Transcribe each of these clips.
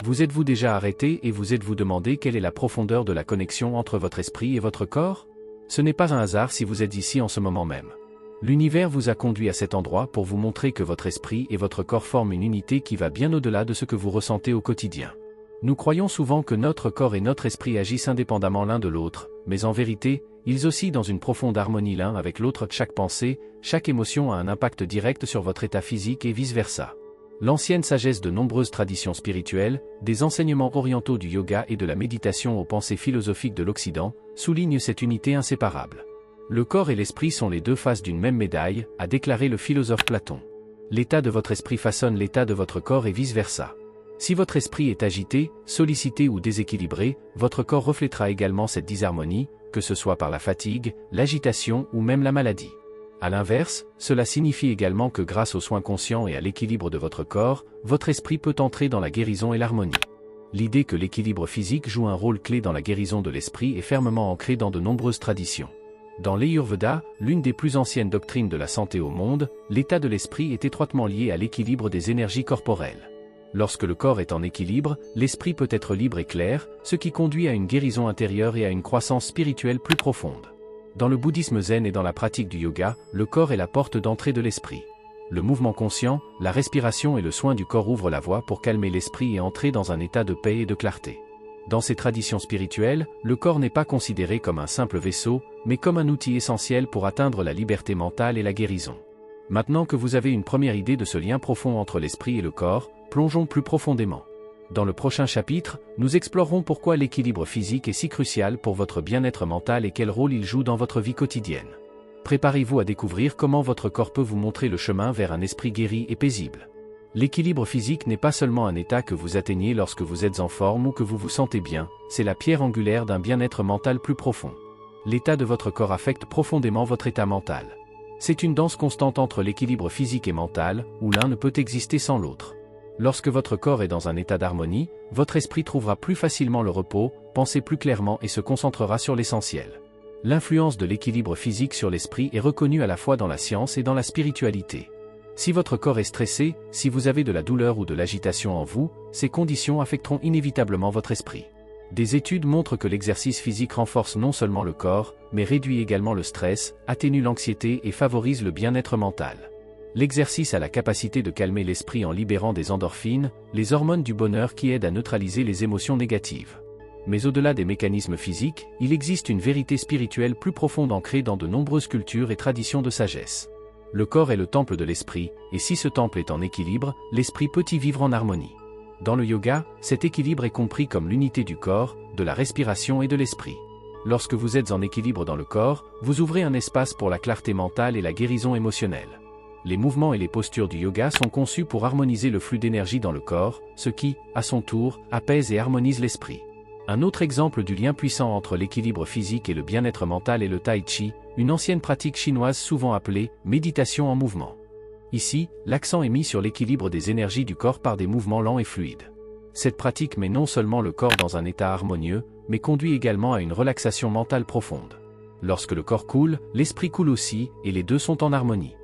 Vous êtes-vous déjà arrêté et vous êtes-vous demandé quelle est la profondeur de la connexion entre votre esprit et votre corps? Ce n'est pas un hasard si vous êtes ici en ce moment même. L'univers vous a conduit à cet endroit pour vous montrer que votre esprit et votre corps forment une unité qui va bien au-delà de ce que vous ressentez au quotidien. Nous croyons souvent que notre corps et notre esprit agissent indépendamment l'un de l'autre, mais en vérité, ils oscillent dans une profonde harmonie l'un avec l'autre. Chaque pensée, chaque émotion a un impact direct sur votre état physique et vice-versa. L'ancienne sagesse de nombreuses traditions spirituelles, des enseignements orientaux du yoga et de la méditation aux pensées philosophiques de l'Occident, soulignent cette unité inséparable. Le corps et l'esprit sont les deux faces d'une même médaille, a déclaré le philosophe Platon. L'état de votre esprit façonne l'état de votre corps et vice-versa. Si votre esprit est agité, sollicité ou déséquilibré, votre corps reflètera également cette disharmonie, que ce soit par la fatigue, l'agitation ou même la maladie. A l'inverse, cela signifie également que grâce aux soins conscients et à l'équilibre de votre corps, votre esprit peut entrer dans la guérison et l'harmonie. L'idée que l'équilibre physique joue un rôle clé dans la guérison de l'esprit est fermement ancrée dans de nombreuses traditions. Dans l'Ayurveda, l'une des plus anciennes doctrines de la santé au monde, l'état de l'esprit est étroitement lié à l'équilibre des énergies corporelles. Lorsque le corps est en équilibre, l'esprit peut être libre et clair, ce qui conduit à une guérison intérieure et à une croissance spirituelle plus profonde. Dans le bouddhisme zen et dans la pratique du yoga, le corps est la porte d'entrée de l'esprit. Le mouvement conscient, la respiration et le soin du corps ouvrent la voie pour calmer l'esprit et entrer dans un état de paix et de clarté. Dans ces traditions spirituelles, le corps n'est pas considéré comme un simple vaisseau, mais comme un outil essentiel pour atteindre la liberté mentale et la guérison. Maintenant que vous avez une première idée de ce lien profond entre l'esprit et le corps, plongeons plus profondément. Dans le prochain chapitre, nous explorerons pourquoi l'équilibre physique est si crucial pour votre bien-être mental et quel rôle il joue dans votre vie quotidienne. Préparez-vous à découvrir comment votre corps peut vous montrer le chemin vers un esprit guéri et paisible. L'équilibre physique n'est pas seulement un état que vous atteignez lorsque vous êtes en forme ou que vous vous sentez bien, c'est la pierre angulaire d'un bien-être mental plus profond. L'état de votre corps affecte profondément votre état mental. C'est une danse constante entre l'équilibre physique et mental, où l'un ne peut exister sans l'autre. Lorsque votre corps est dans un état d'harmonie, votre esprit trouvera plus facilement le repos, pensez plus clairement et se concentrera sur l'essentiel. L'influence de l'équilibre physique sur l'esprit est reconnue à la fois dans la science et dans la spiritualité. Si votre corps est stressé, si vous avez de la douleur ou de l'agitation en vous, ces conditions affecteront inévitablement votre esprit. Des études montrent que l'exercice physique renforce non seulement le corps, mais réduit également le stress, atténue l'anxiété et favorise le bien-être mental. L'exercice a la capacité de calmer l'esprit en libérant des endorphines, les hormones du bonheur qui aident à neutraliser les émotions négatives. Mais au-delà des mécanismes physiques, il existe une vérité spirituelle plus profonde ancrée dans de nombreuses cultures et traditions de sagesse. Le corps est le temple de l'esprit, et si ce temple est en équilibre, l'esprit peut y vivre en harmonie. Dans le yoga, cet équilibre est compris comme l'unité du corps, de la respiration et de l'esprit. Lorsque vous êtes en équilibre dans le corps, vous ouvrez un espace pour la clarté mentale et la guérison émotionnelle. Les mouvements et les postures du yoga sont conçus pour harmoniser le flux d'énergie dans le corps, ce qui, à son tour, apaise et harmonise l'esprit. Un autre exemple du lien puissant entre l'équilibre physique et le bien-être mental est le tai chi, une ancienne pratique chinoise souvent appelée « méditation en mouvement ». Ici, l'accent est mis sur l'équilibre des énergies du corps par des mouvements lents et fluides. Cette pratique met non seulement le corps dans un état harmonieux, mais conduit également à une relaxation mentale profonde. Lorsque le corps coule, l'esprit coule aussi, et les deux sont en harmonie.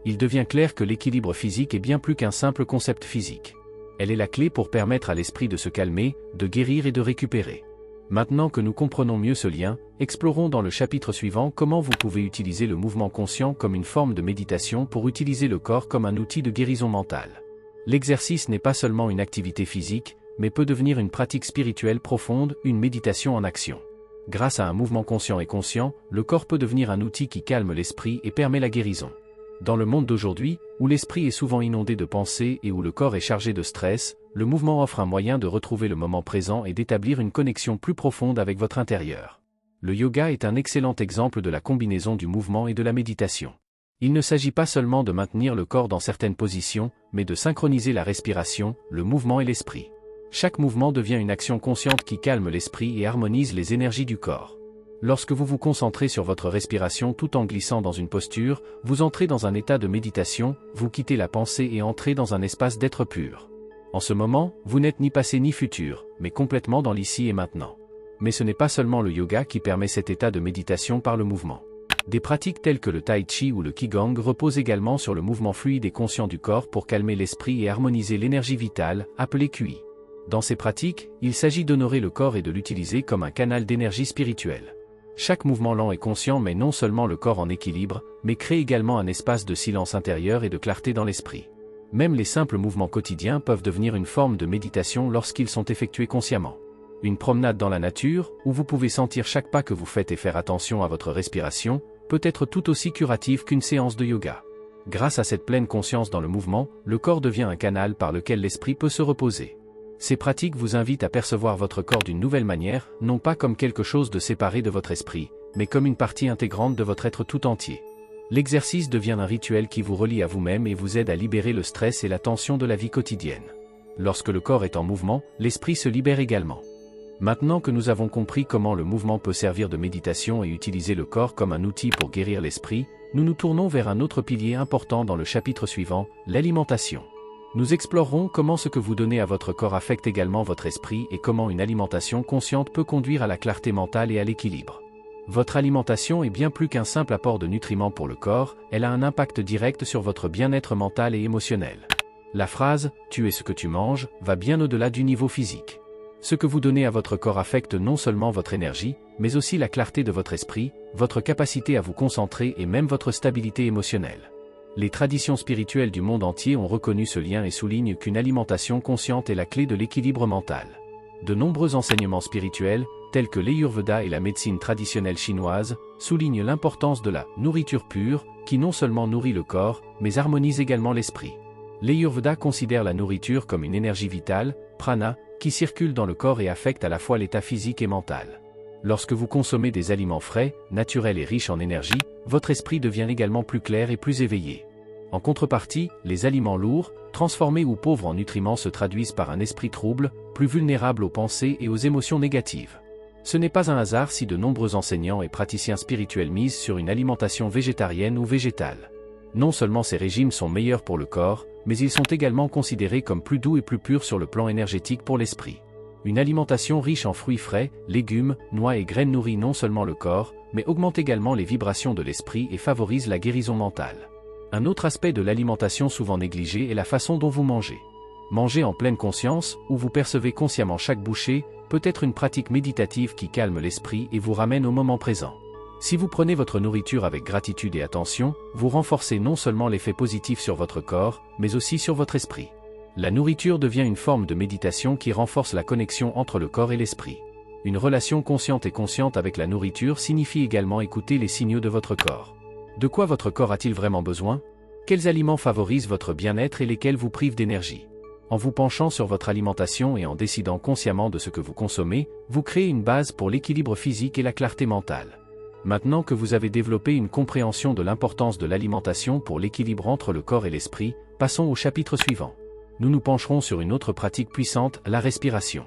Il devient clair que l'équilibre physique est bien plus qu'un simple concept physique. Elle est la clé pour permettre à l'esprit de se calmer, de guérir et de récupérer. Maintenant que nous comprenons mieux ce lien, explorons dans le chapitre suivant comment vous pouvez utiliser le mouvement conscient comme une forme de méditation pour utiliser le corps comme un outil de guérison mentale. L'exercice n'est pas seulement une activité physique, mais peut devenir une pratique spirituelle profonde, une méditation en action. Grâce à un mouvement conscient et conscient, le corps peut devenir un outil qui calme l'esprit et permet la guérison. Dans le monde d'aujourd'hui, où l'esprit est souvent inondé de pensées et où le corps est chargé de stress, le mouvement offre un moyen de retrouver le moment présent et d'établir une connexion plus profonde avec votre intérieur. Le yoga est un excellent exemple de la combinaison du mouvement et de la méditation. Il ne s'agit pas seulement de maintenir le corps dans certaines positions, mais de synchroniser la respiration, le mouvement et l'esprit. Chaque mouvement devient une action consciente qui calme l'esprit et harmonise les énergies du corps. Lorsque vous vous concentrez sur votre respiration tout en glissant dans une posture, vous entrez dans un état de méditation, vous quittez la pensée et entrez dans un espace d'être pur. En ce moment, vous n'êtes ni passé ni futur, mais complètement dans l'ici et maintenant. Mais ce n'est pas seulement le yoga qui permet cet état de méditation par le mouvement. Des pratiques telles que le tai chi ou le qigong reposent également sur le mouvement fluide et conscient du corps pour calmer l'esprit et harmoniser l'énergie vitale, appelée QI. Dans ces pratiques, il s'agit d'honorer le corps et de l'utiliser comme un canal d'énergie spirituelle. Chaque mouvement lent et conscient met non seulement le corps en équilibre, mais crée également un espace de silence intérieur et de clarté dans l'esprit. Même les simples mouvements quotidiens peuvent devenir une forme de méditation lorsqu'ils sont effectués consciemment. Une promenade dans la nature, où vous pouvez sentir chaque pas que vous faites et faire attention à votre respiration, peut être tout aussi curative qu'une séance de yoga. Grâce à cette pleine conscience dans le mouvement, le corps devient un canal par lequel l'esprit peut se reposer. Ces pratiques vous invitent à percevoir votre corps d'une nouvelle manière, non pas comme quelque chose de séparé de votre esprit, mais comme une partie intégrante de votre être tout entier. L'exercice devient un rituel qui vous relie à vous-même et vous aide à libérer le stress et la tension de la vie quotidienne. Lorsque le corps est en mouvement, l'esprit se libère également. Maintenant que nous avons compris comment le mouvement peut servir de méditation et utiliser le corps comme un outil pour guérir l'esprit, nous nous tournons vers un autre pilier important dans le chapitre suivant, l'alimentation. Nous explorerons comment ce que vous donnez à votre corps affecte également votre esprit et comment une alimentation consciente peut conduire à la clarté mentale et à l'équilibre. Votre alimentation est bien plus qu'un simple apport de nutriments pour le corps, elle a un impact direct sur votre bien-être mental et émotionnel. La phrase « tu es ce que tu manges » va bien au-delà du niveau physique. Ce que vous donnez à votre corps affecte non seulement votre énergie, mais aussi la clarté de votre esprit, votre capacité à vous concentrer et même votre stabilité émotionnelle. Les traditions spirituelles du monde entier ont reconnu ce lien et soulignent qu'une alimentation consciente est la clé de l'équilibre mental. De nombreux enseignements spirituels, tels que l'Ayurveda et la médecine traditionnelle chinoise, soulignent l'importance de la nourriture pure, qui non seulement nourrit le corps, mais harmonise également l'esprit. L'Ayurveda considère la nourriture comme une énergie vitale, prana, qui circule dans le corps et affecte à la fois l'état physique et mental. Lorsque vous consommez des aliments frais, naturels et riches en énergie, votre esprit devient également plus clair et plus éveillé. En contrepartie, les aliments lourds, transformés ou pauvres en nutriments se traduisent par un esprit trouble, plus vulnérable aux pensées et aux émotions négatives. Ce n'est pas un hasard si de nombreux enseignants et praticiens spirituels misent sur une alimentation végétarienne ou végétale. Non seulement ces régimes sont meilleurs pour le corps, mais ils sont également considérés comme plus doux et plus purs sur le plan énergétique pour l'esprit. Une alimentation riche en fruits frais, légumes, noix et graines nourrit non seulement le corps, mais augmente également les vibrations de l'esprit et favorise la guérison mentale. Un autre aspect de l'alimentation souvent négligé est la façon dont vous mangez. Manger en pleine conscience, où vous percevez consciemment chaque bouchée, peut être une pratique méditative qui calme l'esprit et vous ramène au moment présent. Si vous prenez votre nourriture avec gratitude et attention, vous renforcez non seulement l'effet positif sur votre corps, mais aussi sur votre esprit. La nourriture devient une forme de méditation qui renforce la connexion entre le corps et l'esprit. Une relation consciente et consciente avec la nourriture signifie également écouter les signaux de votre corps. De quoi votre corps a-t-il vraiment besoin? Quels aliments favorisent votre bien-être et lesquels vous privent d'énergie? En vous penchant sur votre alimentation et en décidant consciemment de ce que vous consommez, vous créez une base pour l'équilibre physique et la clarté mentale. Maintenant que vous avez développé une compréhension de l'importance de l'alimentation pour l'équilibre entre le corps et l'esprit, passons au chapitre suivant. Nous nous pencherons sur une autre pratique puissante, la respiration.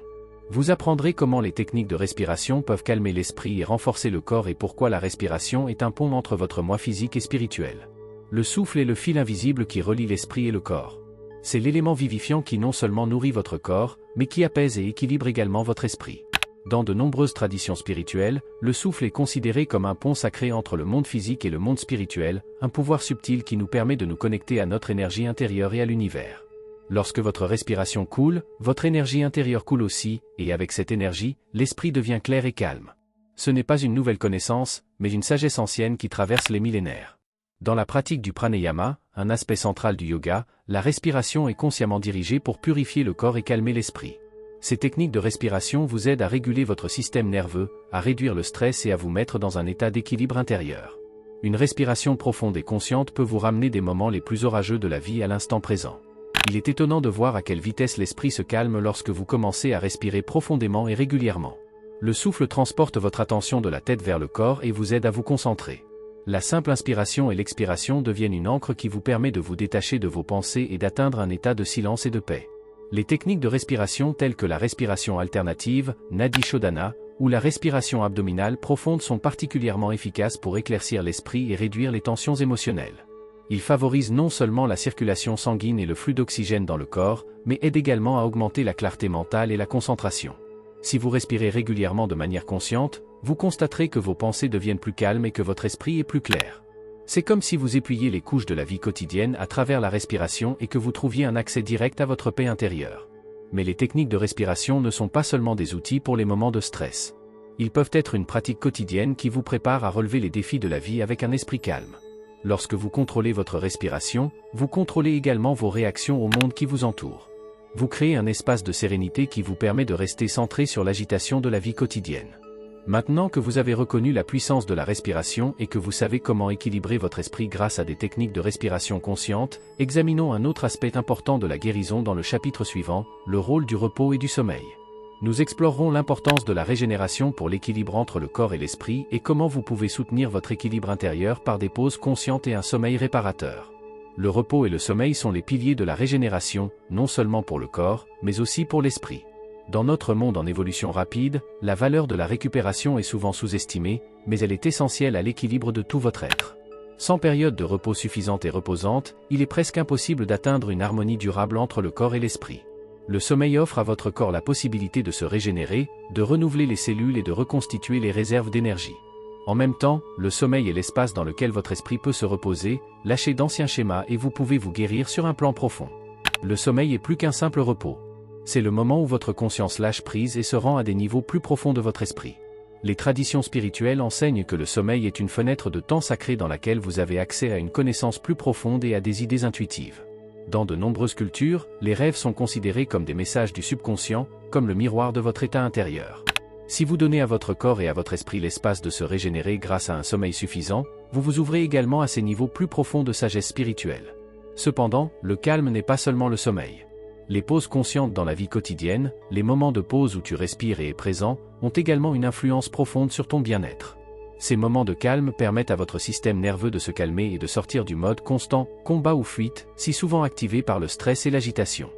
Vous apprendrez comment les techniques de respiration peuvent calmer l'esprit et renforcer le corps et pourquoi la respiration est un pont entre votre moi physique et spirituel. Le souffle est le fil invisible qui relie l'esprit et le corps. C'est l'élément vivifiant qui non seulement nourrit votre corps, mais qui apaise et équilibre également votre esprit. Dans de nombreuses traditions spirituelles, le souffle est considéré comme un pont sacré entre le monde physique et le monde spirituel, un pouvoir subtil qui nous permet de nous connecter à notre énergie intérieure et à l'univers. Lorsque votre respiration coule, votre énergie intérieure coule aussi, et avec cette énergie, l'esprit devient clair et calme. Ce n'est pas une nouvelle connaissance, mais une sagesse ancienne qui traverse les millénaires. Dans la pratique du pranayama, un aspect central du yoga, la respiration est consciemment dirigée pour purifier le corps et calmer l'esprit. Ces techniques de respiration vous aident à réguler votre système nerveux, à réduire le stress et à vous mettre dans un état d'équilibre intérieur. Une respiration profonde et consciente peut vous ramener des moments les plus orageux de la vie à l'instant présent. Il est étonnant de voir à quelle vitesse l'esprit se calme lorsque vous commencez à respirer profondément et régulièrement. Le souffle transporte votre attention de la tête vers le corps et vous aide à vous concentrer. La simple inspiration et l'expiration deviennent une ancre qui vous permet de vous détacher de vos pensées et d'atteindre un état de silence et de paix. Les techniques de respiration telles que la respiration alternative, Nadi Shodhana, ou la respiration abdominale profonde sont particulièrement efficaces pour éclaircir l'esprit et réduire les tensions émotionnelles. Ils favorisent non seulement la circulation sanguine et le flux d'oxygène dans le corps, mais aident également à augmenter la clarté mentale et la concentration. Si vous respirez régulièrement de manière consciente, vous constaterez que vos pensées deviennent plus calmes et que votre esprit est plus clair. C'est comme si vous épuiez les couches de la vie quotidienne à travers la respiration et que vous trouviez un accès direct à votre paix intérieure. Mais les techniques de respiration ne sont pas seulement des outils pour les moments de stress. Ils peuvent être une pratique quotidienne qui vous prépare à relever les défis de la vie avec un esprit calme. Lorsque vous contrôlez votre respiration, vous contrôlez également vos réactions au monde qui vous entoure. Vous créez un espace de sérénité qui vous permet de rester centré sur l'agitation de la vie quotidienne. Maintenant que vous avez reconnu la puissance de la respiration et que vous savez comment équilibrer votre esprit grâce à des techniques de respiration consciente, examinons un autre aspect important de la guérison dans le chapitre suivant, le rôle du repos et du sommeil. Nous explorerons l'importance de la régénération pour l'équilibre entre le corps et l'esprit et comment vous pouvez soutenir votre équilibre intérieur par des pauses conscientes et un sommeil réparateur. Le repos et le sommeil sont les piliers de la régénération, non seulement pour le corps, mais aussi pour l'esprit. Dans notre monde en évolution rapide, la valeur de la récupération est souvent sous-estimée, mais elle est essentielle à l'équilibre de tout votre être. Sans période de repos suffisante et reposante, il est presque impossible d'atteindre une harmonie durable entre le corps et l'esprit. Le sommeil offre à votre corps la possibilité de se régénérer, de renouveler les cellules et de reconstituer les réserves d'énergie. En même temps, le sommeil est l'espace dans lequel votre esprit peut se reposer, lâcher d'anciens schémas et vous pouvez vous guérir sur un plan profond. Le sommeil est plus qu'un simple repos. C'est le moment où votre conscience lâche prise et se rend à des niveaux plus profonds de votre esprit. Les traditions spirituelles enseignent que le sommeil est une fenêtre de temps sacré dans laquelle vous avez accès à une connaissance plus profonde et à des idées intuitives. Dans de nombreuses cultures, les rêves sont considérés comme des messages du subconscient, comme le miroir de votre état intérieur. Si vous donnez à votre corps et à votre esprit l'espace de se régénérer grâce à un sommeil suffisant, vous vous ouvrez également à ces niveaux plus profonds de sagesse spirituelle. Cependant, le calme n'est pas seulement le sommeil. Les pauses conscientes dans la vie quotidienne, les moments de pause où tu respires et es présent, ont également une influence profonde sur ton bien-être. Ces moments de calme permettent à votre système nerveux de se calmer et de sortir du mode constant, combat ou fuite, si souvent activé par le stress et l'agitation.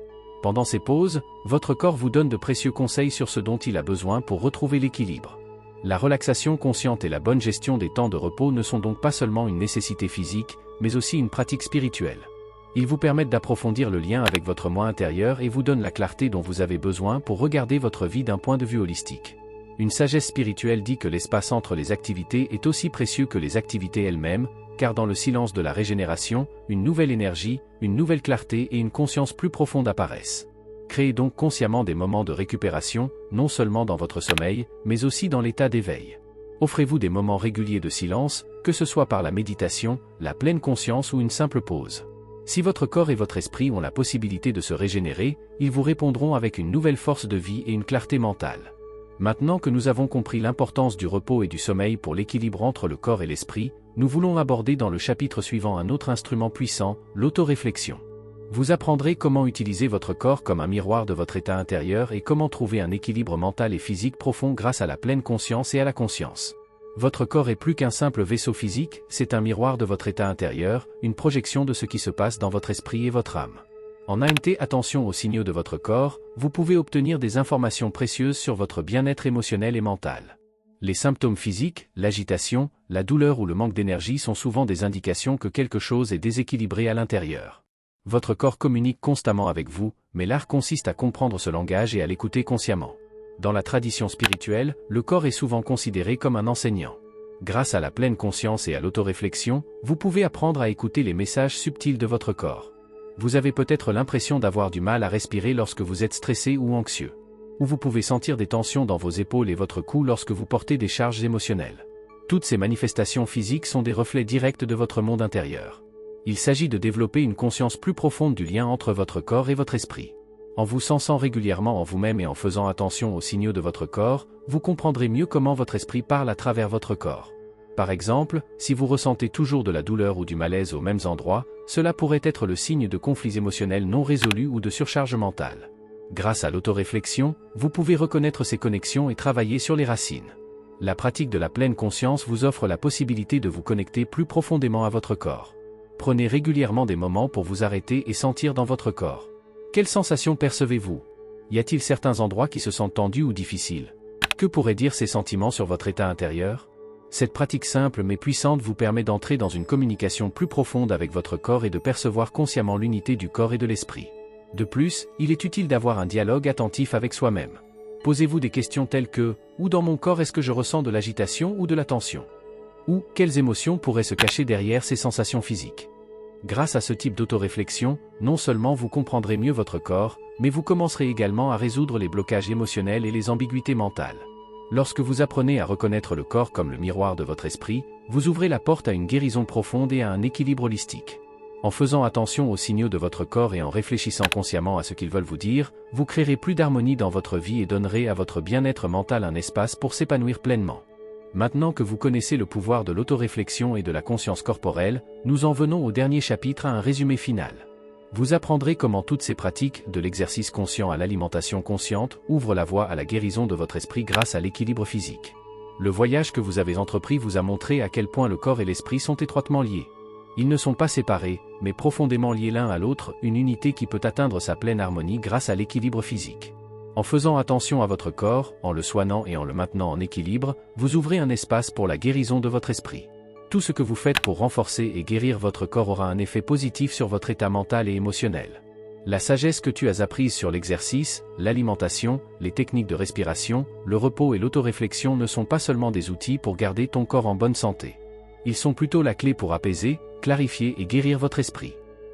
Pendant ces pauses, votre corps vous donne de précieux conseils sur ce dont il a besoin pour retrouver l'équilibre. La relaxation consciente et la bonne gestion des temps de repos ne sont donc pas seulement une nécessité physique, mais aussi une pratique spirituelle. Ils vous permettent d'approfondir le lien avec votre moi intérieur et vous donnent la clarté dont vous avez besoin pour regarder votre vie d'un point de vue holistique. Une sagesse spirituelle dit que l'espace entre les activités est aussi précieux que les activités elles-mêmes, car dans le silence de la régénération, une nouvelle énergie, une nouvelle clarté et une conscience plus profonde apparaissent. Créez donc consciemment des moments de récupération, non seulement dans votre sommeil, mais aussi dans l'état d'éveil. Offrez-vous des moments réguliers de silence, que ce soit par la méditation, la pleine conscience ou une simple pause. Si votre corps et votre esprit ont la possibilité de se régénérer, ils vous répondront avec une nouvelle force de vie et une clarté mentale. Maintenant que nous avons compris l'importance du repos et du sommeil pour l'équilibre entre le corps et l'esprit, nous voulons aborder dans le chapitre suivant un autre instrument puissant, l'autoréflexion. Vous apprendrez comment utiliser votre corps comme un miroir de votre état intérieur et comment trouver un équilibre mental et physique profond grâce à la pleine conscience et à la conscience. Votre corps est plus qu'un simple vaisseau physique, c'est un miroir de votre état intérieur, une projection de ce qui se passe dans votre esprit et votre âme. En AMT, attention aux signaux de votre corps, vous pouvez obtenir des informations précieuses sur votre bien-être émotionnel et mental. Les symptômes physiques, l'agitation, la douleur ou le manque d'énergie sont souvent des indications que quelque chose est déséquilibré à l'intérieur. Votre corps communique constamment avec vous, mais l'art consiste à comprendre ce langage et à l'écouter consciemment. Dans la tradition spirituelle, le corps est souvent considéré comme un enseignant. Grâce à la pleine conscience et à l'autoréflexion, vous pouvez apprendre à écouter les messages subtils de votre corps. Vous avez peut-être l'impression d'avoir du mal à respirer lorsque vous êtes stressé ou anxieux. Ou vous pouvez sentir des tensions dans vos épaules et votre cou lorsque vous portez des charges émotionnelles. Toutes ces manifestations physiques sont des reflets directs de votre monde intérieur. Il s'agit de développer une conscience plus profonde du lien entre votre corps et votre esprit. En vous sensant régulièrement en vous-même et en faisant attention aux signaux de votre corps, vous comprendrez mieux comment votre esprit parle à travers votre corps. Par exemple, si vous ressentez toujours de la douleur ou du malaise aux mêmes endroits, cela pourrait être le signe de conflits émotionnels non résolus ou de surcharge mentale. Grâce à l'autoréflexion, vous pouvez reconnaître ces connexions et travailler sur les racines. La pratique de la pleine conscience vous offre la possibilité de vous connecter plus profondément à votre corps. Prenez régulièrement des moments pour vous arrêter et sentir dans votre corps. Quelles sensations percevez-vous? Y a-t-il certains endroits qui se sentent tendus ou difficiles? Que pourraient dire ces sentiments sur votre état intérieur? Cette pratique simple mais puissante vous permet d'entrer dans une communication plus profonde avec votre corps et de percevoir consciemment l'unité du corps et de l'esprit. De plus, il est utile d'avoir un dialogue attentif avec soi-même. Posez-vous des questions telles que « Où dans mon corps est-ce que je ressens de l'agitation ou de la tension ?» Ou « Quelles émotions pourraient se cacher derrière ces sensations physiques ?» Grâce à ce type d'autoréflexion, non seulement vous comprendrez mieux votre corps, mais vous commencerez également à résoudre les blocages émotionnels et les ambiguïtés mentales. Lorsque vous apprenez à reconnaître le corps comme le miroir de votre esprit, vous ouvrez la porte à une guérison profonde et à un équilibre holistique. En faisant attention aux signaux de votre corps et en réfléchissant consciemment à ce qu'ils veulent vous dire, vous créerez plus d'harmonie dans votre vie et donnerez à votre bien-être mental un espace pour s'épanouir pleinement. Maintenant que vous connaissez le pouvoir de l'autoréflexion et de la conscience corporelle, nous en venons au dernier chapitre à un résumé final. Vous apprendrez comment toutes ces pratiques, de l'exercice conscient à l'alimentation consciente, ouvrent la voie à la guérison de votre esprit grâce à l'équilibre physique. Le voyage que vous avez entrepris vous a montré à quel point le corps et l'esprit sont étroitement liés. Ils ne sont pas séparés, mais profondément liés l'un à l'autre, une unité qui peut atteindre sa pleine harmonie grâce à l'équilibre physique. En faisant attention à votre corps, en le soignant et en le maintenant en équilibre, vous ouvrez un espace pour la guérison de votre esprit. Tout ce que vous faites pour renforcer et guérir votre corps aura un effet positif sur votre état mental et émotionnel. La sagesse que tu as apprise sur l'exercice, l'alimentation, les techniques de respiration, le repos et l'autoréflexion ne sont pas seulement des outils pour garder ton corps en bonne santé. Ils sont plutôt la clé pour apaiser, clarifier et guérir votre esprit.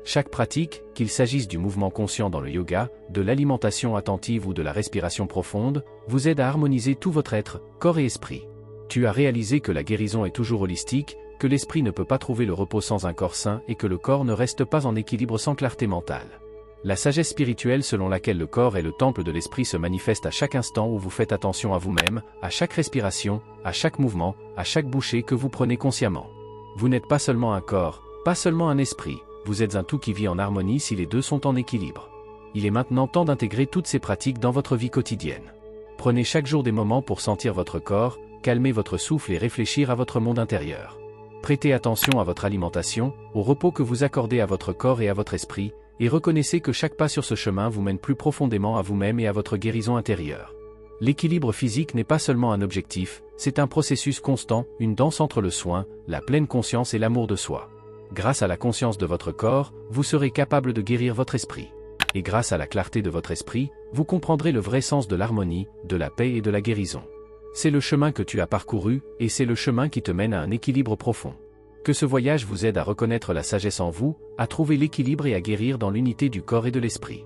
Chaque pratique, qu'il s'agisse du mouvement conscient dans le yoga, de l'alimentation attentive ou de la respiration profonde, vous aide à harmoniser tout votre être, corps et esprit. Tu as réalisé que la guérison est toujours holistique, que l'esprit ne peut pas trouver le repos sans un corps sain et que le corps ne reste pas en équilibre sans clarté mentale. La sagesse spirituelle selon laquelle le corps est le temple de l'esprit se manifeste à chaque instant où vous faites attention à vous-même, à chaque respiration, à chaque mouvement, à chaque bouchée que vous prenez consciemment. Vous n'êtes pas seulement un corps, pas seulement un esprit, vous êtes un tout qui vit en harmonie si les deux sont en équilibre. Il est maintenant temps d'intégrer toutes ces pratiques dans votre vie quotidienne. Prenez chaque jour des moments pour sentir votre corps, calmer votre souffle et réfléchir à votre monde intérieur. Prêtez attention à votre alimentation, au repos que vous accordez à votre corps et à votre esprit, et reconnaissez que chaque pas sur ce chemin vous mène plus profondément à vous-même et à votre guérison intérieure. L'équilibre physique n'est pas seulement un objectif, c'est un processus constant, une danse entre le soin, la pleine conscience et l'amour de soi. Grâce à la conscience de votre corps, vous serez capable de guérir votre esprit. Et grâce à la clarté de votre esprit, vous comprendrez le vrai sens de l'harmonie, de la paix et de la guérison. C'est le chemin que tu as parcouru, et c'est le chemin qui te mène à un équilibre profond. Que ce voyage vous aide à reconnaître la sagesse en vous, à trouver l'équilibre et à guérir dans l'unité du corps et de l'esprit.